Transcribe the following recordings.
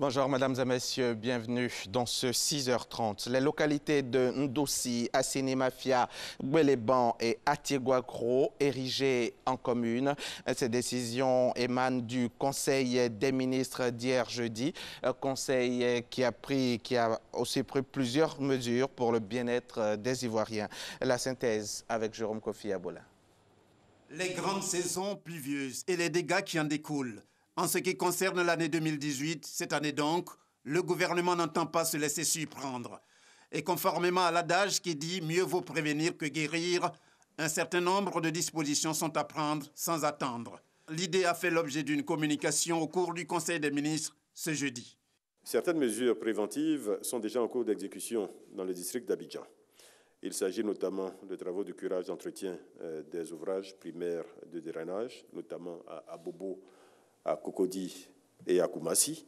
Bonjour mesdames et messieurs, bienvenue dans ce 6h30. Les localités de Ndoussi, Assini Mafia, Gweleban et Atiegouakro érigées en commune. Ces décisions émanent du Conseil des ministres d'hier jeudi, un conseil qui a aussi pris plusieurs mesures pour le bien-être des Ivoiriens. La synthèse avec Jérôme Kofi Abola. Les grandes saisons pluvieuses et les dégâts qui en découlent. En ce qui concerne l'année 2018, cette année donc, le gouvernement n'entend pas se laisser surprendre. Et conformément à l'adage qui dit « mieux vaut prévenir que guérir », un certain nombre de dispositions sont à prendre sans attendre. L'idée a fait l'objet d'une communication au cours du Conseil des ministres ce jeudi. Certaines mesures préventives sont déjà en cours d'exécution dans le district d'Abidjan. Il s'agit notamment de travaux de curage d'entretien des ouvrages primaires de drainage, notamment à Bobo, à Cocody et à Koumassi,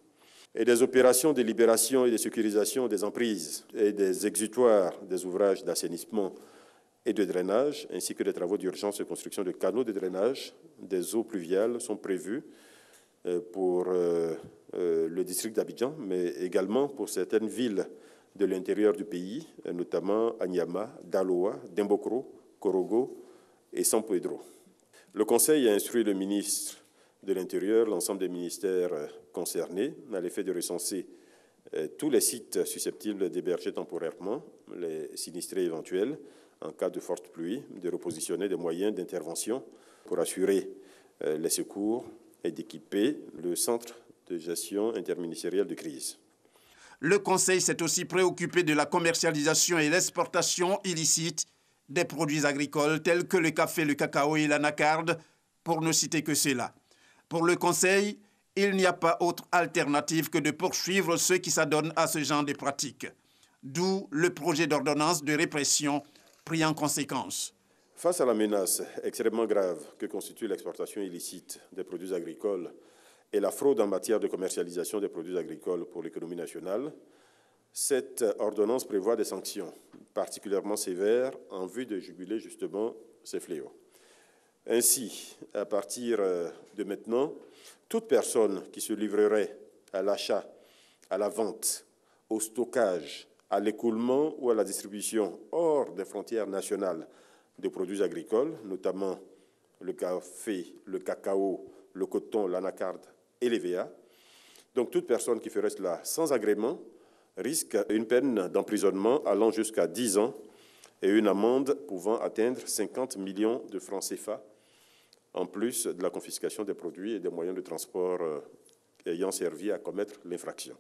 et des opérations de libération et de sécurisation des emprises et des exutoires des ouvrages d'assainissement et de drainage, ainsi que des travaux d'urgence de construction de canaux de drainage des eaux pluviales sont prévus pour le district d'Abidjan, mais également pour certaines villes de l'intérieur du pays, notamment Anyama, Daloa, Dembokro, Korogo et San Pedro. Le Conseil a instruit le ministre de l'Intérieur, l'ensemble des ministères concernés, à l'effet de recenser tous les sites susceptibles d'héberger temporairement les sinistrés éventuels en cas de forte pluie, de repositionner des moyens d'intervention pour assurer les secours et d'équiper le centre de gestion interministériel de crise. Le Conseil s'est aussi préoccupé de la commercialisation et l'exportation illicite des produits agricoles tels que le café, le cacao et l'anacarde, pour ne citer que cela. Pour le Conseil, il n'y a pas autre alternative que de poursuivre ceux qui s'adonnent à ce genre de pratiques. D'où le projet d'ordonnance de répression pris en conséquence. Face à la menace extrêmement grave que constitue l'exportation illicite des produits agricoles et la fraude en matière de commercialisation des produits agricoles pour l'économie nationale, cette ordonnance prévoit des sanctions particulièrement sévères en vue de juguler justement ces fléaux. Ainsi, à partir de maintenant, toute personne qui se livrerait à l'achat, à la vente, au stockage, à l'écoulement ou à la distribution hors des frontières nationales de produits agricoles, notamment le café, le cacao, le coton, l'anacarde et l'EVA. Donc toute personne qui ferait cela sans agrément risque une peine d'emprisonnement allant jusqu'à 10 ans et une amende pouvant atteindre 50 millions de francs CFA, en plus de la confiscation des produits et des moyens de transport ayant servi à commettre l'infraction.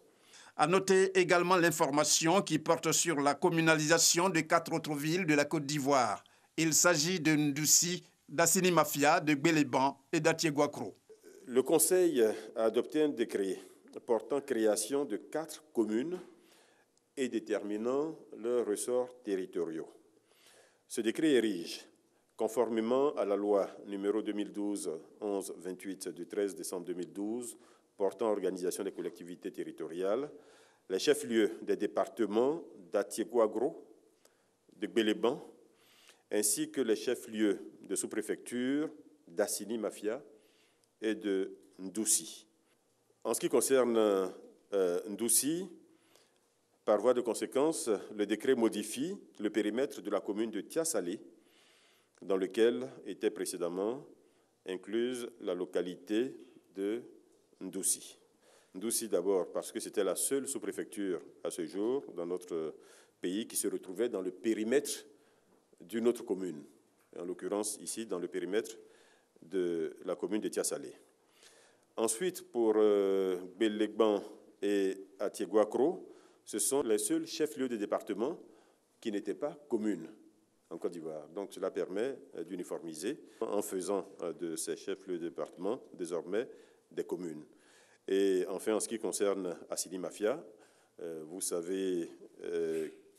À noter également l'information qui porte sur la communalisation de 4 autres villes de la Côte d'Ivoire. Il s'agit de Ndoussi, d'Assini Mafia, de Gweleban et d'Atiegouakro. Le Conseil a adopté un décret portant création de 4 communes et déterminant leurs ressorts territoriaux. Ce décret érige, conformément à la loi numéro 2012-11-28 du 13 décembre 2012 portant organisation des collectivités territoriales, les chefs-lieux des départements d'Atiegouakro, de Gweleban, ainsi que les chefs-lieux de sous-préfecture d'Assini Mafia et de Ndoussi. En ce qui concerne Ndoussi, par voie de conséquence, le décret modifie le périmètre de la commune de Tiasalé, dans lequel était précédemment incluse la localité de Ndoussi. Ndoussi d'abord parce que c'était la seule sous-préfecture à ce jour dans notre pays qui se retrouvait dans le périmètre d'une autre commune, en l'occurrence ici dans le périmètre de la commune de Tiasalé. Ensuite, pour Gweleban et Atiegouakro, ce sont les seuls chefs-lieux de département qui n'étaient pas communes en Côte d'Ivoire. Donc cela permet d'uniformiser en faisant de ces chefs-lieux de département désormais des communes. Et enfin, en ce qui concerne Assini Mafia, vous savez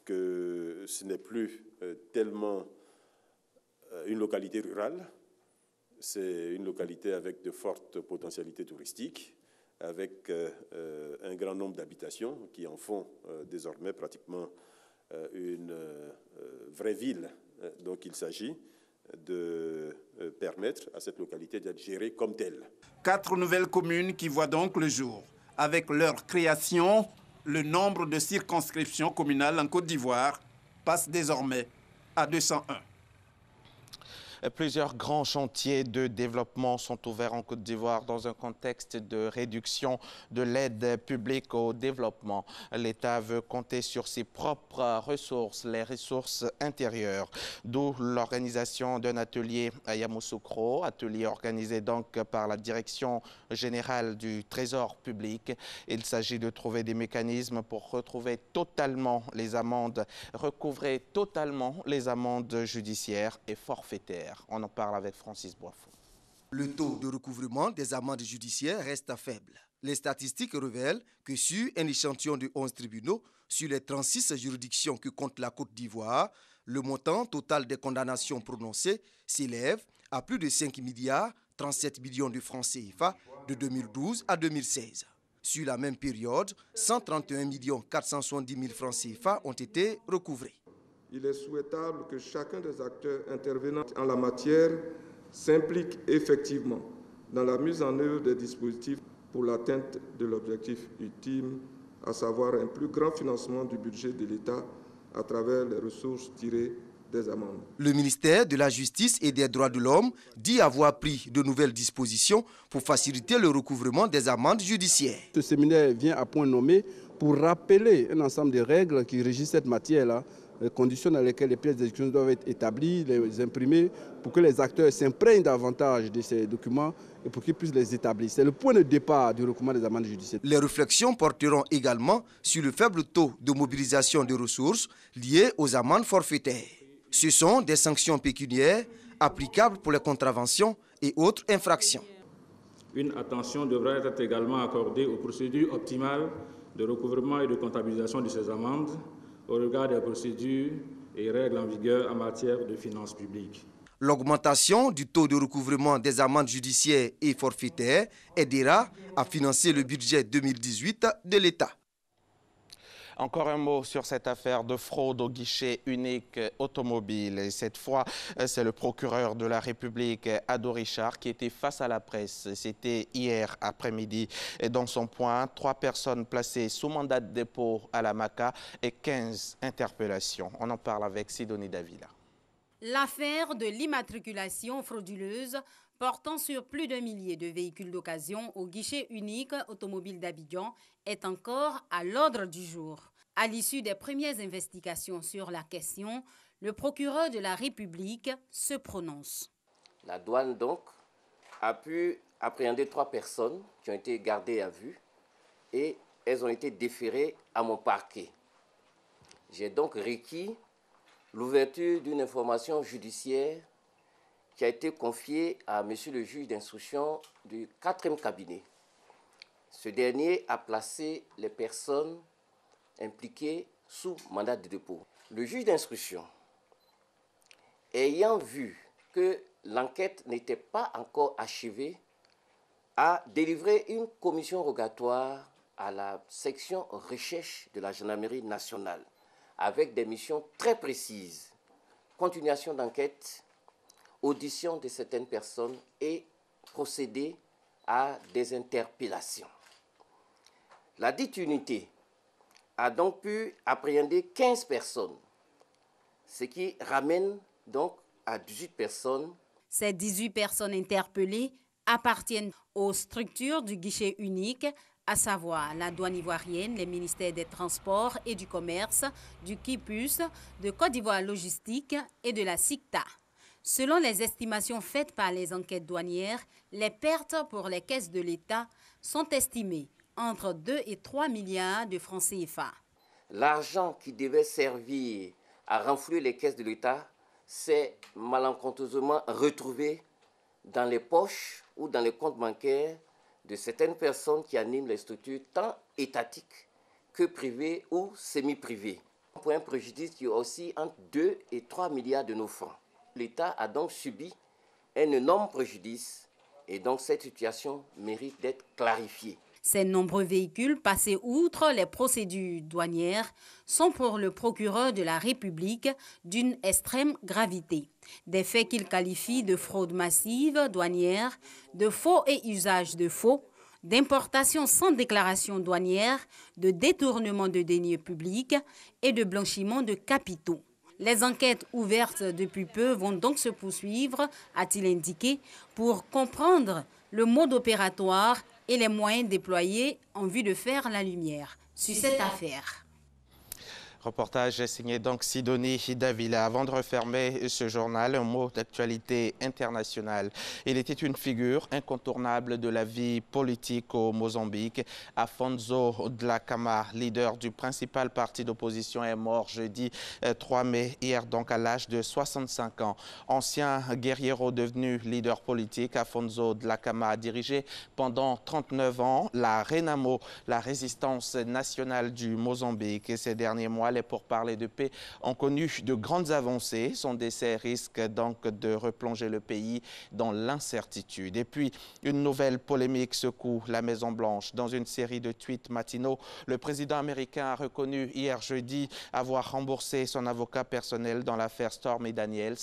que ce n'est plus tellement une localité rurale, c'est une localité avec de fortes potentialités touristiques, avec un grand nombre d'habitations qui en font désormais pratiquement une vraie ville. Donc il s'agit de permettre à cette localité d'être gérée comme telle. 4 nouvelles communes qui voient donc le jour. Avec leur création, le nombre de circonscriptions communales en Côte d'Ivoire passe désormais à 201. Plusieurs grands chantiers de développement sont ouverts en Côte d'Ivoire dans un contexte de réduction de l'aide publique au développement. L'État veut compter sur ses propres ressources, les ressources intérieures, d'où l'organisation d'un atelier à Yamoussoukro, atelier organisé donc par la Direction générale du Trésor public. Il s'agit de trouver des mécanismes pour retrouver totalement les amendes, recouvrer totalement les amendes judiciaires et forfaitaires. On en parle avec Francis Boifou. Le taux de recouvrement des amendes judiciaires reste faible. Les statistiques révèlent que sur un échantillon de 11 tribunaux, sur les 36 juridictions que compte la Côte d'Ivoire, le montant total des condamnations prononcées s'élève à plus de 5 milliards 37 millions de francs CFA de 2012 à 2016. Sur la même période, 131 470 000 francs CFA ont été recouvrés. Il est souhaitable que chacun des acteurs intervenant en la matière s'implique effectivement dans la mise en œuvre des dispositifs pour l'atteinte de l'objectif ultime, à savoir un plus grand financement du budget de l'État à travers les ressources tirées des amendes. Le ministère de la Justice et des Droits de l'Homme dit avoir pris de nouvelles dispositions pour faciliter le recouvrement des amendes judiciaires. Ce séminaire vient à point nommé pour rappeler un ensemble de règles qui régissent cette matière-là, les conditions dans lesquelles les pièces d'exécution doivent être établies, les imprimer, pour que les acteurs s'imprègnent davantage de ces documents et pour qu'ils puissent les établir. C'est le point de départ du recouvrement des amendes judiciaires. Les réflexions porteront également sur le faible taux de mobilisation des ressources liées aux amendes forfaitaires. Ce sont des sanctions pécuniaires applicables pour les contraventions et autres infractions. Une attention devra être également accordée aux procédures optimales de recouvrement et de comptabilisation de ces amendes, au regard des procédures et règles en vigueur en matière de finances publiques. L'augmentation du taux de recouvrement des amendes judiciaires et forfaitaires aidera à financer le budget 2018 de l'État. Encore un mot sur cette affaire de fraude au guichet unique automobile. Et cette fois, c'est le procureur de la République, Ado Richard, qui était face à la presse. C'était hier après-midi. Et dans son point, 3 personnes placées sous mandat de dépôt à la MACA et 15 interpellations. On en parle avec Sidonie Davila. L'affaire de l'immatriculation frauduleuse portant sur plus d'1 millier de véhicules d'occasion au guichet unique automobile d'Abidjan est encore à l'ordre du jour. À l'issue des premières investigations sur la question, le procureur de la République se prononce. La douane donc a pu appréhender 3 personnes qui ont été gardées à vue et elles ont été déférées à mon parquet. J'ai donc requis l'ouverture d'une information judiciaire qui a été confiée à monsieur le juge d'instruction du 4e cabinet. Ce dernier a placé les personnes impliquées sous mandat de dépôt. Le juge d'instruction, ayant vu que l'enquête n'était pas encore achevée, a délivré une commission rogatoire à la section recherche de la gendarmerie nationale avec des missions très précises. Continuation d'enquête, audition de certaines personnes et procéder à des interpellations. La dite unité a donc pu appréhender 15 personnes, ce qui ramène donc à 18 personnes. Ces 18 personnes interpellées appartiennent aux structures du guichet unique, à savoir la douane ivoirienne, les ministères des Transports et du Commerce, du KIPUS, de Côte d'Ivoire Logistique et de la SICTA. Selon les estimations faites par les enquêtes douanières, les pertes pour les caisses de l'État sont estimées entre 2 et 3 milliards de francs CFA. L'argent qui devait servir à renflouer les caisses de l'État s'est malencontreusement retrouvé dans les poches ou dans les comptes bancaires de certaines personnes qui animent les structures tant étatiques que privées ou semi-privées. Pour un préjudice qui est aussi entre 2 et 3 milliards de nos francs. L'État a donc subi un énorme préjudice et donc cette situation mérite d'être clarifiée. Ces nombreux véhicules passés outre les procédures douanières sont pour le procureur de la République d'une extrême gravité. Des faits qu'il qualifie de fraude massive douanière, de faux et usage de faux, d'importation sans déclaration douanière, de détournement de deniers publics et de blanchiment de capitaux. Les enquêtes ouvertes depuis peu vont donc se poursuivre, a-t-il indiqué, pour comprendre le mode opératoire et les moyens déployés en vue de faire la lumière sur cette affaire. Reportage signé donc Sidonie Davila. Avant de refermer ce journal, un mot d'actualité internationale. Il était une figure incontournable de la vie politique au Mozambique. Afonso Dhlakama, leader du principal parti d'opposition, est mort jeudi 3 mai, hier donc à l'âge de 65 ans. Ancien guerriero devenu leader politique, Afonso Dhlakama a dirigé pendant 39 ans la RENAMO, la résistance nationale du Mozambique. Et ces derniers mois, les pourparlers de paix ont connu de grandes avancées. Son décès risque donc de replonger le pays dans l'incertitude. Et puis, une nouvelle polémique secoue la Maison-Blanche. Dans une série de tweets matinaux, le président américain a reconnu hier jeudi avoir remboursé son avocat personnel dans l'affaire Stormy Daniels.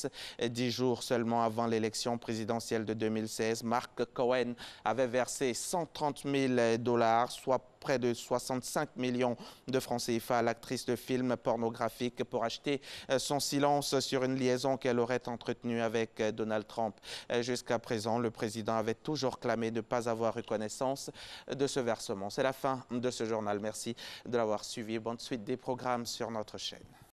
10 jours seulement avant l'élection présidentielle de 2016, Mark Cohen avait versé 130 000 $, soit près de 65 millions de francs CFA à l'actrice de films pornographiques pour acheter son silence sur une liaison qu'elle aurait entretenue avec Donald Trump. Jusqu'à présent, le président avait toujours clamé de ne pas avoir eu connaissance de ce versement. C'est la fin de ce journal. Merci de l'avoir suivi. Bonne suite des programmes sur notre chaîne.